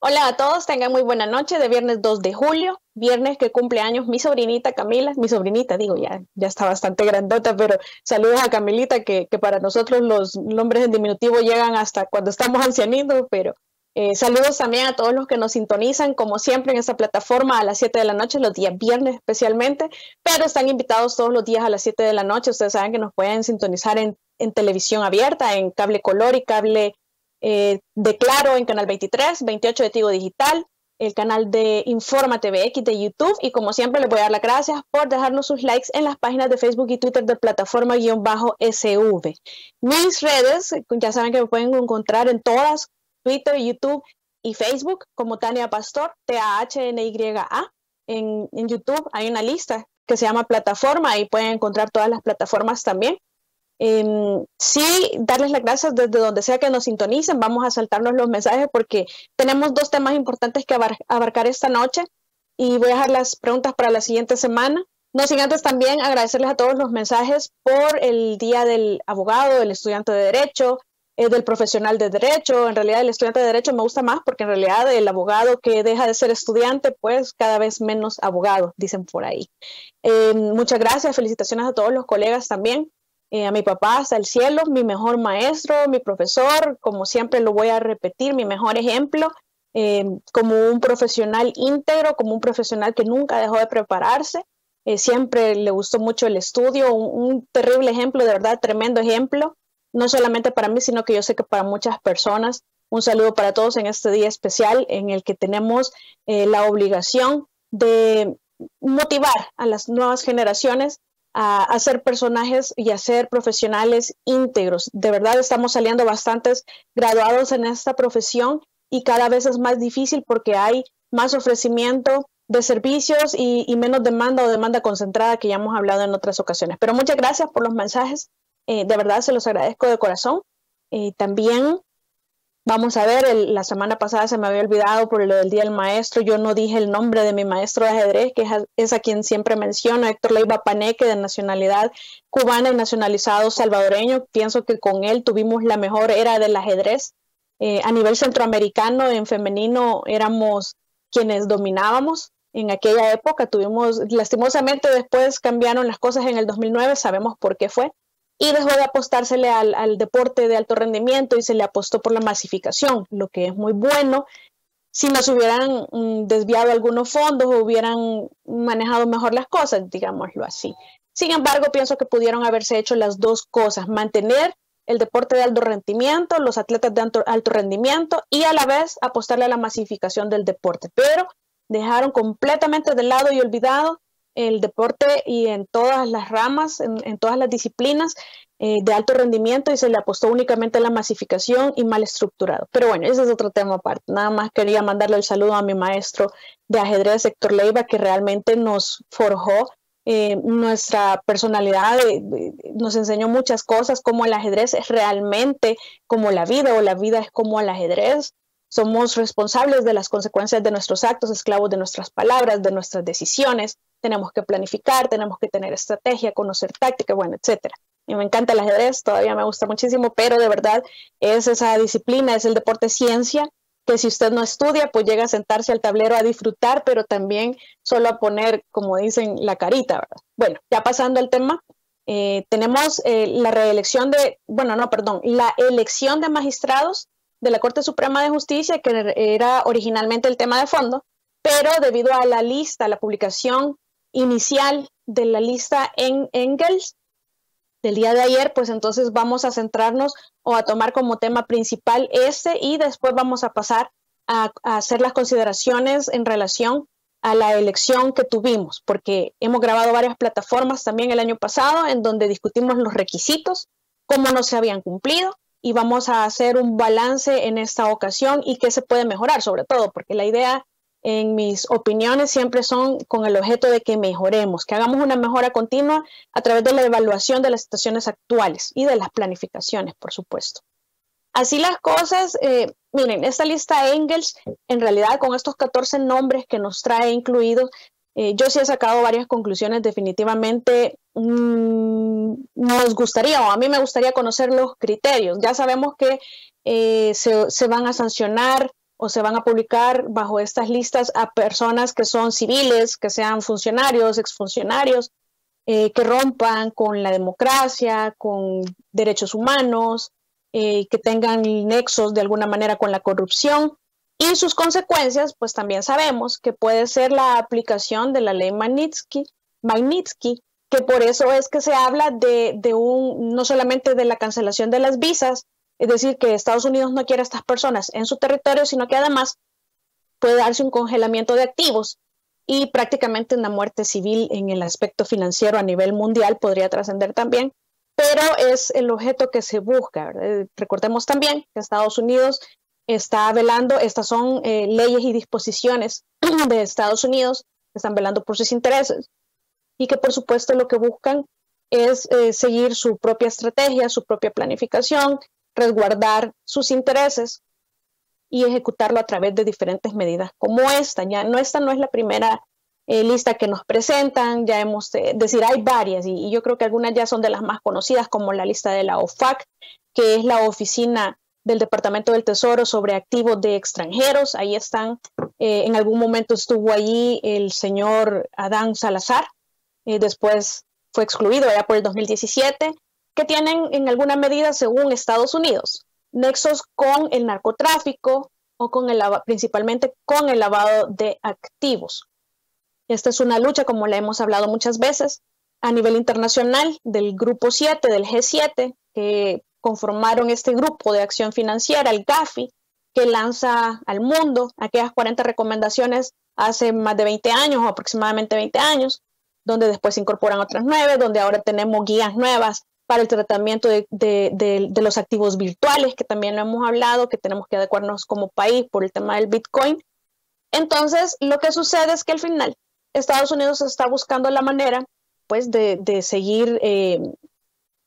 Hola a todos, tengan muy buena noche de viernes 2 de julio, viernes que cumple años mi sobrinita Camila, mi sobrinita, digo, ya está bastante grandota, pero saludos a Camilita, que para nosotros los nombres en diminutivo llegan hasta cuando estamos ancianitos, pero saludos también a todos los que nos sintonizan, como siempre, en esta plataforma a las 7 de la noche, los días viernes especialmente, pero están invitados todos los días a las 7 de la noche. Ustedes saben que nos pueden sintonizar en televisión abierta, en cable color y cable de Claro en Canal 23, 28 de Tigo Digital, el canal de Informa TVX de YouTube, y como siempre les voy a dar las gracias por dejarnos sus likes en las páginas de Facebook y Twitter de plataforma-SV. Mis redes, ya saben que me pueden encontrar en todas, Twitter, YouTube y Facebook como Tania Pastor, TAHNYA. En YouTube hay una lista que se llama Plataforma y pueden encontrar todas las plataformas también. Sí, darles las gracias desde donde sea que nos sintonicen. Vamos a saltarnos los mensajes porque tenemos dos temas importantes que abarcar esta noche y voy a dejar las preguntas para la siguiente semana. No sin antes también agradecerles a todos los mensajes por el Día del Abogado, del Estudiante de Derecho, del Profesional de Derecho. En realidad el Estudiante de Derecho me gusta más porque en realidad el abogado que deja de ser estudiante, pues cada vez menos abogado, dicen por ahí. Muchas gracias, felicitaciones a todos los colegas también. A mi papá hasta el cielo, mi mejor maestro, mi profesor, como siempre lo voy a repetir, mi mejor ejemplo, como un profesional íntegro, como un profesional que nunca dejó de prepararse, siempre le gustó mucho el estudio, un terrible ejemplo, de verdad, tremendo ejemplo, no solamente para mí, sino que yo sé que para muchas personas. Un saludo para todos en este día especial en el que tenemos la obligación de motivar a las nuevas generaciones a ser personajes y a ser profesionales íntegros. De verdad estamos saliendo bastantes graduados en esta profesión y cada vez es más difícil porque hay más ofrecimiento de servicios y menos demanda o demanda concentrada, que ya hemos hablado en otras ocasiones. Pero muchas gracias por los mensajes, de verdad se los agradezco de corazón. También vamos a ver, la semana pasada se me había olvidado por lo del Día del Maestro, yo no dije el nombre de mi maestro de ajedrez, que es a quien siempre menciono, Héctor Leiva Paneque, de nacionalidad cubana y nacionalizado salvadoreño. Pienso que con él tuvimos la mejor era del ajedrez. A nivel centroamericano, en femenino, éramos quienes dominábamos. En aquella época tuvimos, lastimosamente después cambiaron las cosas en el 2009, sabemos por qué fue. Y dejó de apostársele al deporte de alto rendimiento y se le apostó por la masificación, lo que es muy bueno. Si nos hubieran desviado algunos fondos o hubieran manejado mejor las cosas, digámoslo así. Sin embargo, pienso que pudieron haberse hecho las dos cosas, mantener el deporte de alto rendimiento, los atletas de alto rendimiento y a la vez apostarle a la masificación del deporte, pero dejaron completamente de lado y olvidado el deporte y en todas las ramas, en todas las disciplinas de alto rendimiento, y se le apostó únicamente a la masificación y mal estructurado. Pero bueno, ese es otro tema aparte. Nada más quería mandarle el saludo a mi maestro de ajedrez, Héctor Leiva, que realmente nos forjó nuestra personalidad, nos enseñó muchas cosas, como el ajedrez es realmente como la vida, o la vida es como el ajedrez. Somos responsables de las consecuencias de nuestros actos, esclavos de nuestras palabras, de nuestras decisiones. Tenemos que planificar, tenemos que tener estrategia, conocer táctica, bueno, etcétera. Y me encanta el ajedrez, todavía me gusta muchísimo, pero de verdad es esa disciplina, es el deporte ciencia, que si usted no estudia, pues llega a sentarse al tablero a disfrutar, pero también solo a poner, como dicen, la carita, ¿verdad? Bueno, ya pasando al tema, tenemos la reelección la elección de magistrados de la Corte Suprema de Justicia, que era originalmente el tema de fondo, pero debido a la lista, la publicación inicial de la lista en Engels del día de ayer, pues entonces vamos a centrarnos o a tomar como tema principal y después vamos a pasar a hacer las consideraciones en relación a la elección que tuvimos, porque hemos grabado varias plataformas también el año pasado en donde discutimos los requisitos, cómo no se habían cumplido, y vamos a hacer un balance en esta ocasión y qué se puede mejorar, sobre todo, porque la idea, en mis opiniones, siempre son con el objeto de que mejoremos, que hagamos una mejora continua a través de la evaluación de las situaciones actuales y de las planificaciones, por supuesto. Así las cosas, miren, esta lista Engels, en realidad con estos 14 nombres que nos trae incluidos, yo sí he sacado varias conclusiones. Definitivamente nos gustaría, o a mí me gustaría conocer los criterios. Ya sabemos que se van a sancionar o se van a publicar bajo estas listas a personas que son civiles, que sean funcionarios, exfuncionarios, que rompan con la democracia, con derechos humanos, que tengan nexos de alguna manera con la corrupción. Y sus consecuencias, pues también sabemos que puede ser la aplicación de la ley Magnitsky, que por eso es que se habla no solamente de la cancelación de las visas, es decir, que Estados Unidos no quiere a estas personas en su territorio, sino que además puede darse un congelamiento de activos y prácticamente una muerte civil en el aspecto financiero a nivel mundial podría trascender también, pero es el objeto que se busca, ¿verdad? Recordemos también que Estados Unidos está velando, estas son leyes y disposiciones de Estados Unidos que están velando por sus intereses y que por supuesto lo que buscan es seguir su propia estrategia, su propia planificación, resguardar sus intereses y ejecutarlo a través de diferentes medidas como esta. Esta no es la primera lista que nos presentan, ya decir, hay varias y yo creo que algunas ya son de las más conocidas, como la lista de la OFAC, que es la Oficina del Departamento del Tesoro sobre activos de extranjeros. Ahí están, en algún momento estuvo allí el señor Adán Salazar, después fue excluido ya por el 2017, que tienen en alguna medida, según Estados Unidos, nexos con el narcotráfico o principalmente con el lavado de activos. Esta es una lucha, como la hemos hablado muchas veces, a nivel internacional del Grupo 7, del G7, que conformaron este grupo de acción financiera, el GAFI, que lanza al mundo aquellas 40 recomendaciones hace más de 20 años o aproximadamente 20 años, donde después se incorporan otras 9, donde ahora tenemos guías nuevas para el tratamiento de los activos virtuales, que también lo hemos hablado, que tenemos que adecuarnos como país por el tema del Bitcoin. Entonces, lo que sucede es que al final Estados Unidos está buscando la manera, pues, de seguir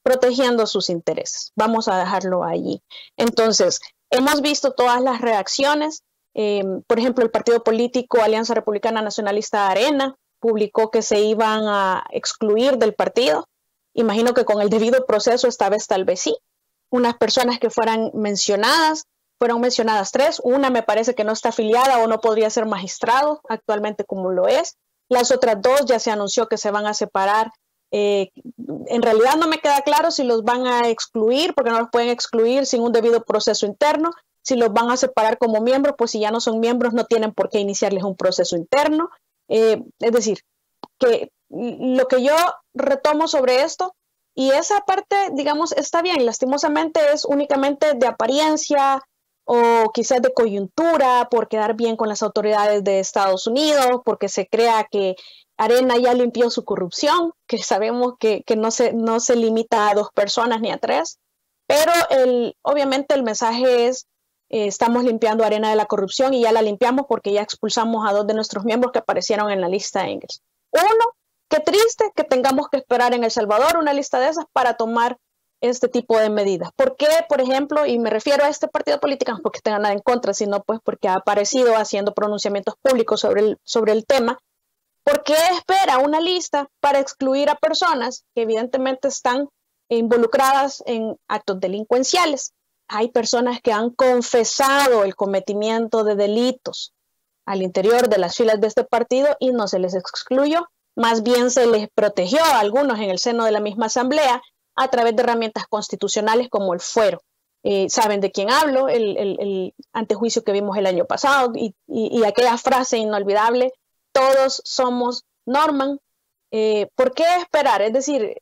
protegiendo sus intereses. Vamos a dejarlo allí. Entonces, hemos visto todas las reacciones. Por ejemplo, el partido político Alianza Republicana Nacionalista Arena publicó que se iban a excluir del partido. Imagino que con el debido proceso esta vez tal vez sí. Unas personas que fueron mencionadas 3. Una me parece que no está afiliada o no podría ser magistrado actualmente como lo es. Las otras 2 ya se anunció que se van a separar. En realidad no me queda claro si los van a excluir, porque no los pueden excluir sin un debido proceso interno. Si los van a separar como miembros, pues si ya no son miembros no tienen por qué iniciarles un proceso interno. Es decir, que lo que yo retomo sobre esto, y esa parte, digamos, está bien, lastimosamente es únicamente de apariencia o quizás de coyuntura, por quedar bien con las autoridades de Estados Unidos, porque se crea que Arena ya limpió su corrupción, que sabemos que no se limita a 2 personas ni a 3, pero obviamente el mensaje es, estamos limpiando Arena de la corrupción y ya la limpiamos porque ya expulsamos a 2 de nuestros miembros que aparecieron en la lista Engels. Uno, qué triste que tengamos que esperar en El Salvador una lista de esas para tomar este tipo de medidas. ¿Por qué, por ejemplo, y me refiero a este partido político, no porque tenga nada en contra, sino pues porque ha aparecido haciendo pronunciamientos públicos sobre el tema? ¿Por qué espera una lista para excluir a personas que evidentemente están involucradas en actos delincuenciales? Hay personas que han confesado el cometimiento de delitos al interior de las filas de este partido y no se les excluyó. Más bien se les protegió a algunos en el seno de la misma asamblea a través de herramientas constitucionales como el fuero. Saben de quién hablo, el antejuicio que vimos el año pasado y aquella frase inolvidable, todos somos Norman. ¿Por qué esperar? Es decir,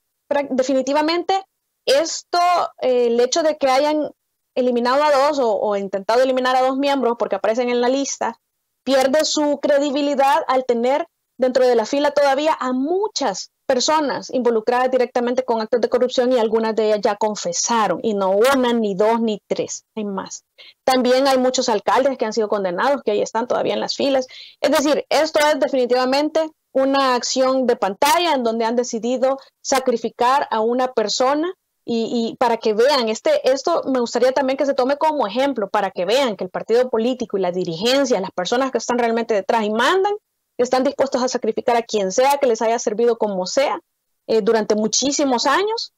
definitivamente esto, el hecho de que hayan eliminado a 2 o intentado eliminar a 2 miembros porque aparecen en la lista, pierde su credibilidad al tener dentro de la fila todavía a muchas personas involucradas directamente con actos de corrupción y algunas de ellas ya confesaron, y no 1, ni 2, ni 3, hay más. También hay muchos alcaldes que han sido condenados, que ahí están todavía en las filas. Es decir, esto es definitivamente una acción de pantalla en donde han decidido sacrificar a una persona y para que vean, esto me gustaría también que se tome como ejemplo, para que vean que el partido político y la dirigencia, las personas que están realmente detrás y mandan, están dispuestos a sacrificar a quien sea que les haya servido como sea durante muchísimos años,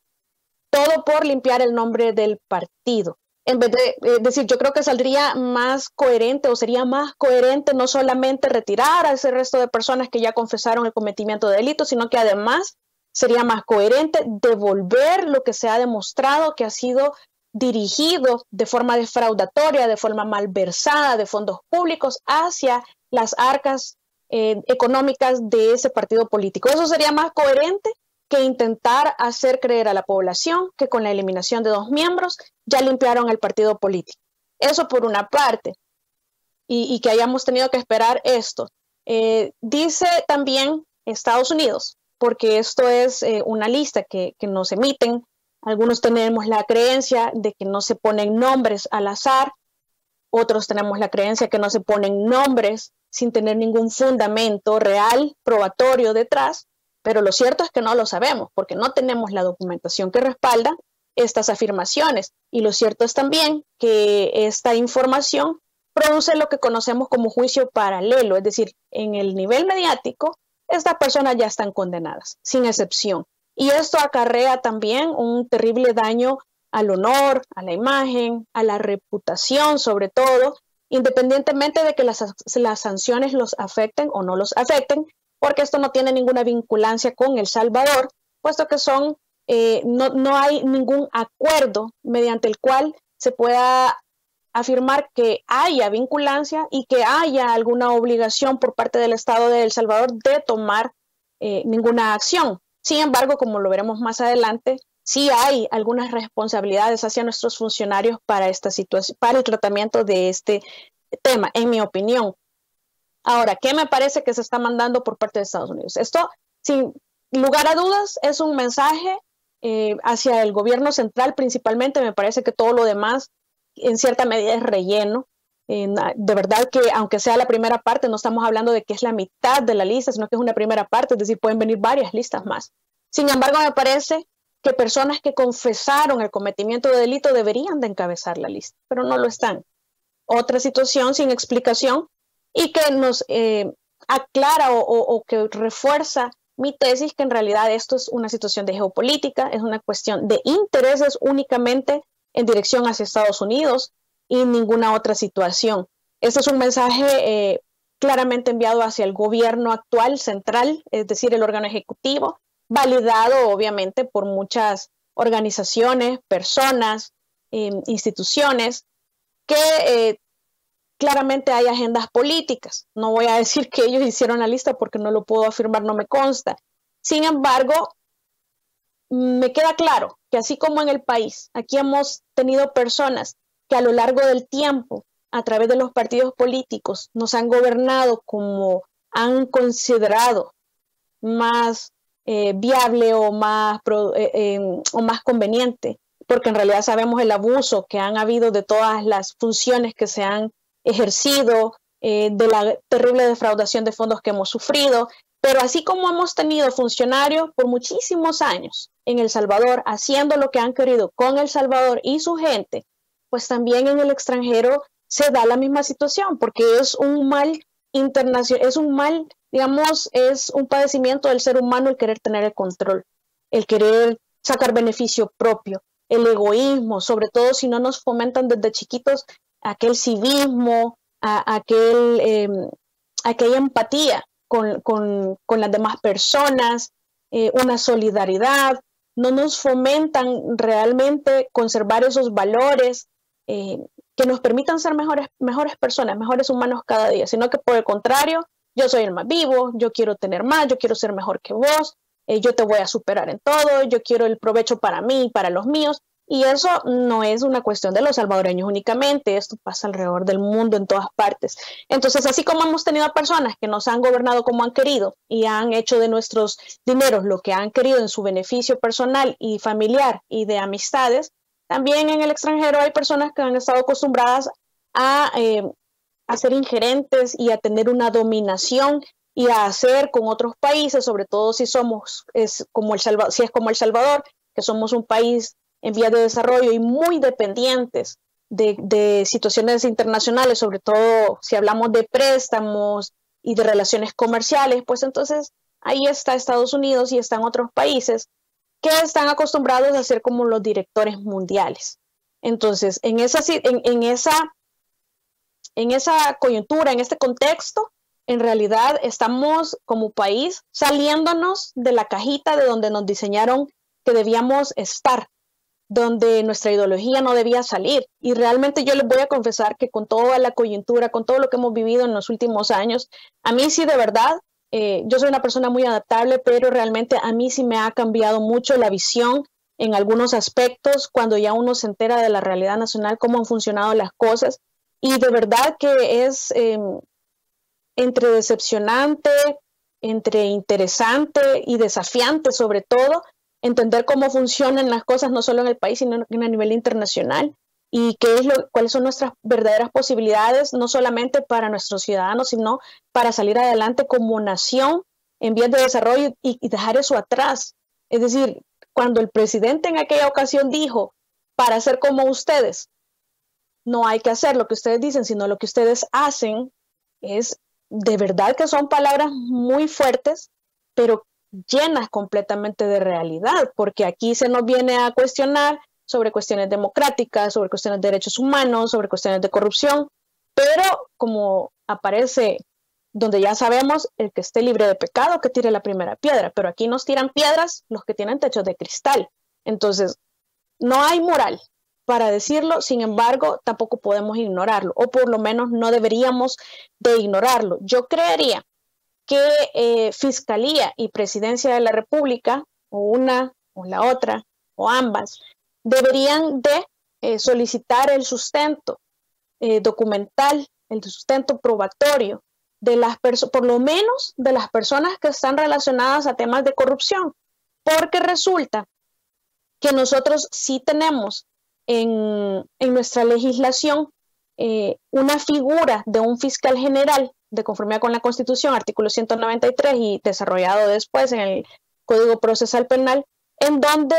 todo por limpiar el nombre del partido. En vez de decir, yo creo que saldría más coherente o sería más coherente no solamente retirar a ese resto de personas que ya confesaron el cometimiento de delitos, sino que además sería más coherente devolver lo que se ha demostrado que ha sido dirigido de forma defraudatoria, de forma malversada de fondos públicos hacia las arcas económicas de ese partido político. Eso sería más coherente que intentar hacer creer a la población que con la eliminación de 2 miembros ya limpiaron el partido político. Eso por una parte, y que hayamos tenido que esperar esto. Dice también Estados Unidos, porque esto es una lista que nos emiten. Algunos tenemos la creencia de que no se ponen nombres al azar, otros tenemos la creencia que no se ponen nombres sin tener ningún fundamento real, probatorio detrás, pero lo cierto es que no lo sabemos porque no tenemos la documentación que respalda estas afirmaciones. Y lo cierto es también que esta información produce lo que conocemos como juicio paralelo, es decir, en el nivel mediático, estas personas ya están condenadas, sin excepción. Y esto acarrea también un terrible daño al honor, a la imagen, a la reputación sobre todo, independientemente de que las sanciones los afecten o no los afecten, porque esto no tiene ninguna vinculancia con El Salvador, puesto que no hay ningún acuerdo mediante el cual se pueda afirmar que haya vinculancia y que haya alguna obligación por parte del Estado de El Salvador de tomar ninguna acción. Sin embargo, como lo veremos más adelante, sí hay algunas responsabilidades hacia nuestros funcionarios para esta situación, para el tratamiento de este tema, en mi opinión. Ahora, ¿qué me parece que se está mandando por parte de Estados Unidos? Esto, sin lugar a dudas, es un mensaje hacia el gobierno central principalmente. Me parece que todo lo demás, en cierta medida, es relleno. De verdad que, aunque sea la primera parte, no estamos hablando de que es la mitad de la lista, sino que es una primera parte, es decir, pueden venir varias listas más. Sin embargo, me parece que personas que confesaron el cometimiento de delito deberían de encabezar la lista, pero no lo están. Otra situación sin explicación y que nos aclara o que refuerza mi tesis que en realidad esto es una situación de geopolítica, es una cuestión de intereses únicamente en dirección hacia Estados Unidos y ninguna otra situación. Este es un mensaje claramente enviado hacia el gobierno actual central, es decir, el órgano ejecutivo, validado obviamente por muchas organizaciones, personas, instituciones que claramente hay agendas políticas. No voy a decir que ellos hicieron la lista porque no lo puedo afirmar, no me consta. Sin embargo, me queda claro que así como en el país, aquí hemos tenido personas que a lo largo del tiempo, a través de los partidos políticos, nos han gobernado como han considerado más viable o más conveniente, porque en realidad sabemos el abuso que han habido de todas las funciones que se han ejercido, de la terrible defraudación de fondos que hemos sufrido, pero así como hemos tenido funcionarios por muchísimos años en El Salvador haciendo lo que han querido con El Salvador y su gente, pues también en el extranjero se da la misma situación, porque es un mal internacional, es un mal, digamos, es un padecimiento del ser humano el querer tener el control, el querer sacar beneficio propio, el egoísmo, sobre todo si no nos fomentan desde chiquitos aquel civismo, aquella empatía con las demás personas, una solidaridad, no nos fomentan realmente conservar esos valores que nos permitan ser mejores personas, mejores humanos cada día, sino que por el contrario, yo soy el más vivo, yo quiero tener más, yo quiero ser mejor que vos, yo te voy a superar en todo, yo quiero el provecho para mí y para los míos. Y eso no es una cuestión de los salvadoreños únicamente, esto pasa alrededor del mundo en todas partes. Entonces, así como hemos tenido personas que nos han gobernado como han querido y han hecho de nuestros dineros lo que han querido en su beneficio personal y familiar y de amistades, también en el extranjero hay personas que han estado acostumbradas a ser ingerentes y a tener una dominación y a hacer con otros países, sobre todo si es como El Salvador, que somos un país en vías de desarrollo y muy dependientes de situaciones internacionales, sobre todo si hablamos de préstamos y de relaciones comerciales, pues entonces ahí está Estados Unidos y están otros países que están acostumbrados a ser como los directores mundiales. Entonces, en esa coyuntura, en este contexto, en realidad estamos como país saliéndonos de la cajita de donde nos diseñaron que debíamos estar, donde nuestra ideología no debía salir. Y realmente yo les voy a confesar que con toda la coyuntura, con todo lo que hemos vivido en los últimos años, a mí sí de verdad, yo soy una persona muy adaptable, pero realmente a mí sí me ha cambiado mucho la visión en algunos aspectos cuando ya uno se entera de la realidad nacional, cómo han funcionado las cosas. Y de verdad que es entre decepcionante, entre interesante y desafiante sobre todo, entender cómo funcionan las cosas no solo en el país, sino a nivel internacional y cuáles son nuestras verdaderas posibilidades, no solamente para nuestros ciudadanos, sino para salir adelante como nación en vías de desarrollo y dejar eso atrás. Es decir, cuando el presidente en aquella ocasión dijo, para ser como ustedes, no hay que hacer lo que ustedes dicen, sino lo que ustedes hacen, es de verdad que son palabras muy fuertes, pero llenas completamente de realidad, porque aquí se nos viene a cuestionar sobre cuestiones democráticas, sobre cuestiones de derechos humanos, sobre cuestiones de corrupción, pero como aparece donde ya sabemos, el que esté libre de pecado, que tire la primera piedra, pero aquí nos tiran piedras los que tienen techos de cristal. Entonces, no hay moral para decirlo, sin embargo, tampoco podemos ignorarlo, o por lo menos no deberíamos de ignorarlo. Yo creería que Fiscalía y Presidencia de la República, o una o la otra, o ambas, deberían de solicitar el sustento documental, el sustento probatorio, de por lo menos de las personas que están relacionadas a temas de corrupción, porque resulta que nosotros sí tenemos en nuestra legislación una figura de un fiscal general de conformidad con la Constitución, artículo 193 y desarrollado después en el Código Procesal Penal, en donde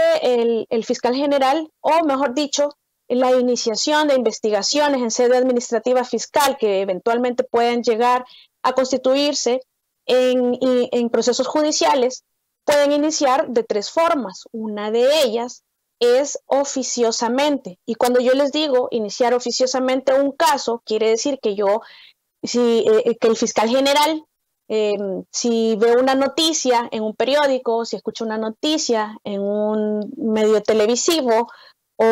el fiscal general, o mejor dicho, la iniciación de investigaciones en sede administrativa fiscal que eventualmente pueden llegar a constituirse en procesos judiciales, pueden iniciar de tres formas. Una de ellas es oficiosamente. Y cuando yo les digo iniciar oficiosamente un caso, quiere decir que que el fiscal general, si ve una noticia en un periódico, si escucha una noticia en un medio televisivo, o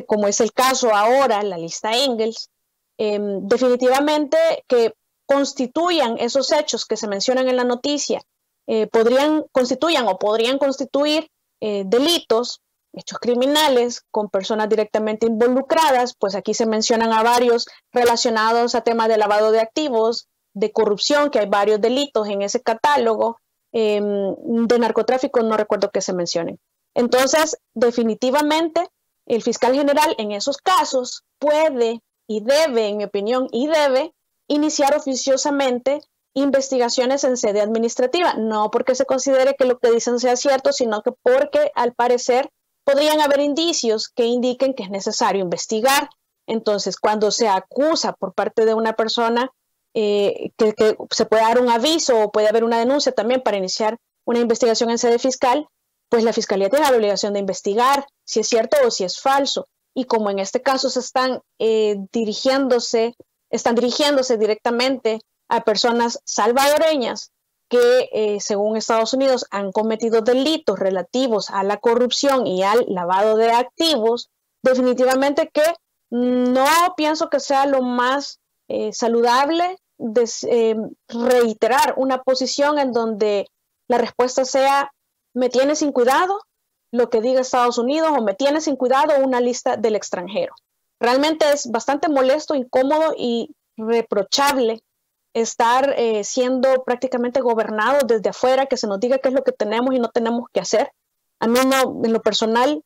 como es el caso ahora, la lista Engels, definitivamente que constituyan esos hechos que se mencionan en la noticia, podrían constituir delitos, hechos criminales con personas directamente involucradas, pues aquí se mencionan a varios relacionados a temas de lavado de activos, de corrupción, que hay varios delitos en ese catálogo, de narcotráfico no recuerdo que se mencionen. Entonces, definitivamente, el fiscal general en esos casos puede y debe, en mi opinión, iniciar oficiosamente investigaciones en sede administrativa, no porque se considere que lo que dicen sea cierto, sino que porque al parecer podrían haber indicios que indiquen que es necesario investigar. Entonces, cuando se acusa por parte de una persona que se puede dar un aviso o puede haber una denuncia también para iniciar una investigación en sede fiscal, pues la Fiscalía tiene la obligación de investigar si es cierto o si es falso. Y como en este caso se están dirigiéndose directamente a personas salvadoreñas que según Estados Unidos han cometido delitos relativos a la corrupción y al lavado de activos, definitivamente que no pienso que sea lo más saludable reiterar una posición en donde la respuesta sea me tiene sin cuidado lo que diga Estados Unidos o me tiene sin cuidado una lista del extranjero. Realmente es bastante molesto, incómodo y reprochable estar siendo prácticamente gobernados desde afuera, que se nos diga qué es lo que tenemos y no tenemos que hacer. A mí no, en lo personal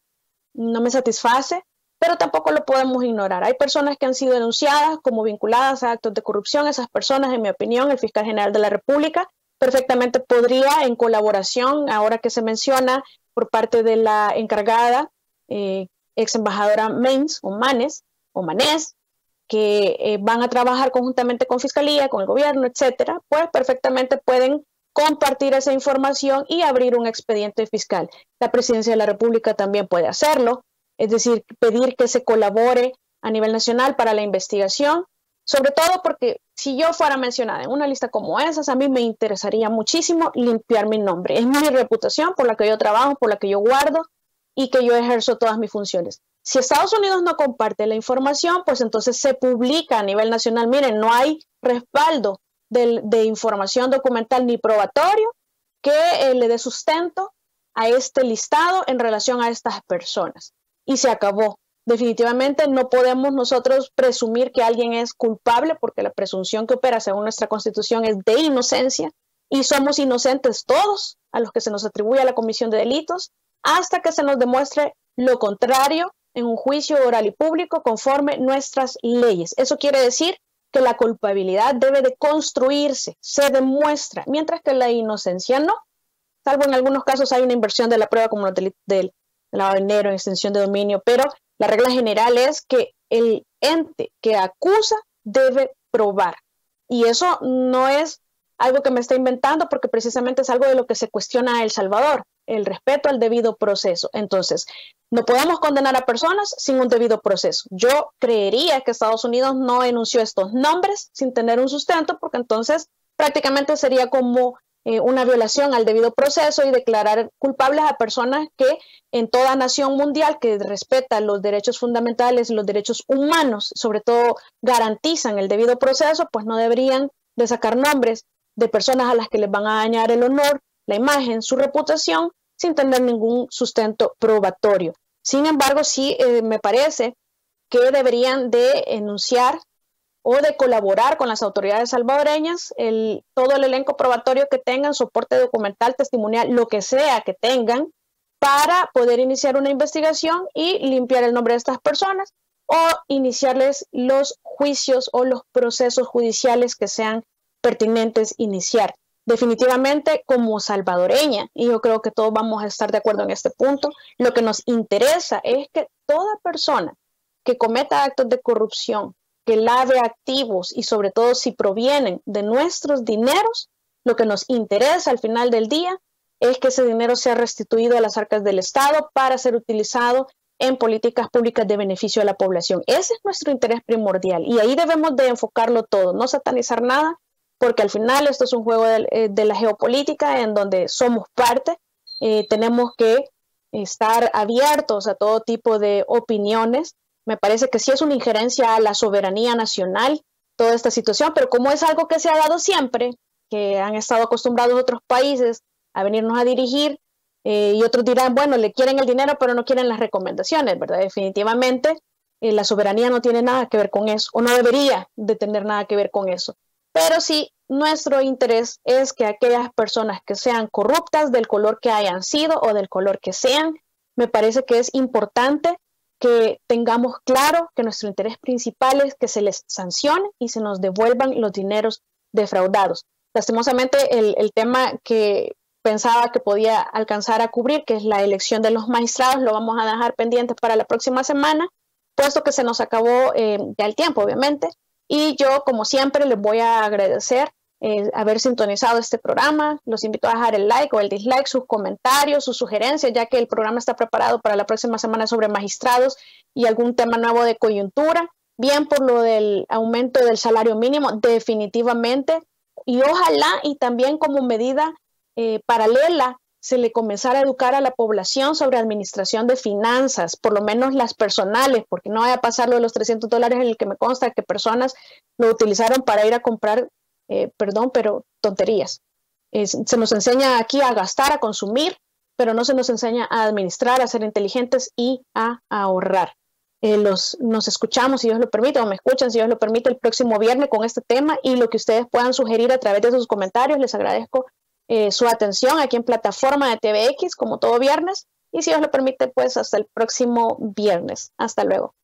no me satisface, pero tampoco lo podemos ignorar. Hay personas que han sido denunciadas como vinculadas a actos de corrupción. Esas personas, en mi opinión, el fiscal general de la República perfectamente podría, en colaboración, ahora que se menciona por parte de la encargada, ex embajadora Manés, que van a trabajar conjuntamente con Fiscalía, con el gobierno, etcétera, pues perfectamente pueden compartir esa información y abrir un expediente fiscal. La Presidencia de la República también puede hacerlo. es decir, pedir que se colabore a nivel nacional para la investigación, sobre todo porque si yo fuera mencionada en una lista como esas, a mí me interesaría muchísimo limpiar mi nombre. Es mi reputación por la que yo trabajo, por la que yo guardo y que yo ejerzo todas mis funciones. Si Estados Unidos no comparte la información, pues entonces se publica a nivel nacional. Miren, no hay respaldo de información documental ni probatorio que le dé sustento a este listado en relación a estas personas. Y se acabó. Definitivamente no podemos nosotros presumir que alguien es culpable porque la presunción que opera según nuestra Constitución es de inocencia y somos inocentes todos a los que se nos atribuye la comisión de delitos hasta que se nos demuestre lo contrario en un juicio oral y público conforme nuestras leyes. Eso quiere decir que la culpabilidad debe de construirse, se demuestra, mientras que la inocencia no, salvo en algunos casos hay una inversión de la prueba como los delitos del lavado de dinero, extensión de dominio, pero la regla general es que el ente que acusa debe probar. Y eso no es algo que me está inventando porque precisamente es algo de lo que se cuestiona a El Salvador, el respeto al debido proceso. Entonces, no podemos condenar a personas sin un debido proceso. Yo creería que Estados Unidos no enunció estos nombres sin tener un sustento porque entonces prácticamente sería como una violación al debido proceso y declarar culpables a personas que en toda nación mundial que respeta los derechos fundamentales y los derechos humanos, sobre todo garantizan el debido proceso, pues no deberían de sacar nombres de personas a las que les van a dañar el honor, la imagen, su reputación, sin tener ningún sustento probatorio. Sin embargo, sí me parece que deberían de enunciar o de colaborar con las autoridades salvadoreñas, todo el elenco probatorio que tengan, soporte documental, testimonial, lo que sea que tengan, para poder iniciar una investigación y limpiar el nombre de estas personas o iniciarles los juicios o los procesos judiciales que sean pertinentes iniciar. Definitivamente, como salvadoreña, y yo creo que todos vamos a estar de acuerdo en este punto, lo que nos interesa es que toda persona que cometa actos de corrupción, que lave activos y sobre todo si provienen de nuestros dineros, lo que nos interesa al final del día es que ese dinero sea restituido a las arcas del Estado para ser utilizado en políticas públicas de beneficio a la población. Ese es nuestro interés primordial y ahí debemos de enfocarlo todo, no satanizar nada, porque al final esto es un juego de la geopolítica en donde somos parte, tenemos que estar abiertos a todo tipo de opiniones. Me parece que sí es una injerencia a la soberanía nacional toda esta situación, pero como es algo que se ha dado siempre, que han estado acostumbrados otros países a venirnos a dirigir, y otros dirán, bueno, le quieren el dinero, pero no quieren las recomendaciones, ¿verdad? Definitivamente la soberanía no tiene nada que ver con eso, o no debería de tener nada que ver con eso. Pero sí, nuestro interés es que aquellas personas que sean corruptas, del color que hayan sido o del color que sean, me parece que es importante que tengamos claro que nuestro interés principal es que se les sancione y se nos devuelvan los dineros defraudados. Lastimosamente, el tema que pensaba que podía alcanzar a cubrir, que es la elección de los magistrados, lo vamos a dejar pendiente para la próxima semana, puesto que se nos acabó ya el tiempo, obviamente. Y yo, como siempre, les voy a agradecer haber sintonizado este programa. Los invito a dejar el like o el dislike, sus comentarios, sus sugerencias, ya que el programa está preparado para la próxima semana sobre magistrados y algún tema nuevo de coyuntura. Bien por lo del aumento del salario mínimo, definitivamente. Y ojalá y también como medida paralela se le comenzara a educar a la población sobre administración de finanzas, por lo menos las personales, porque no vaya a pasar lo de los $300 en el que me consta que personas lo utilizaron para ir a comprar, pero tonterías. Se nos enseña aquí a gastar, a consumir, pero no se nos enseña a administrar, a ser inteligentes y a ahorrar. Nos escuchamos, si Dios lo permite, o me escuchan, si Dios lo permite, el próximo viernes con este tema y lo que ustedes puedan sugerir a través de sus comentarios. Les agradezco su atención aquí en plataforma de TVX, como todo viernes, y si Dios lo permite, pues hasta el próximo viernes. Hasta luego.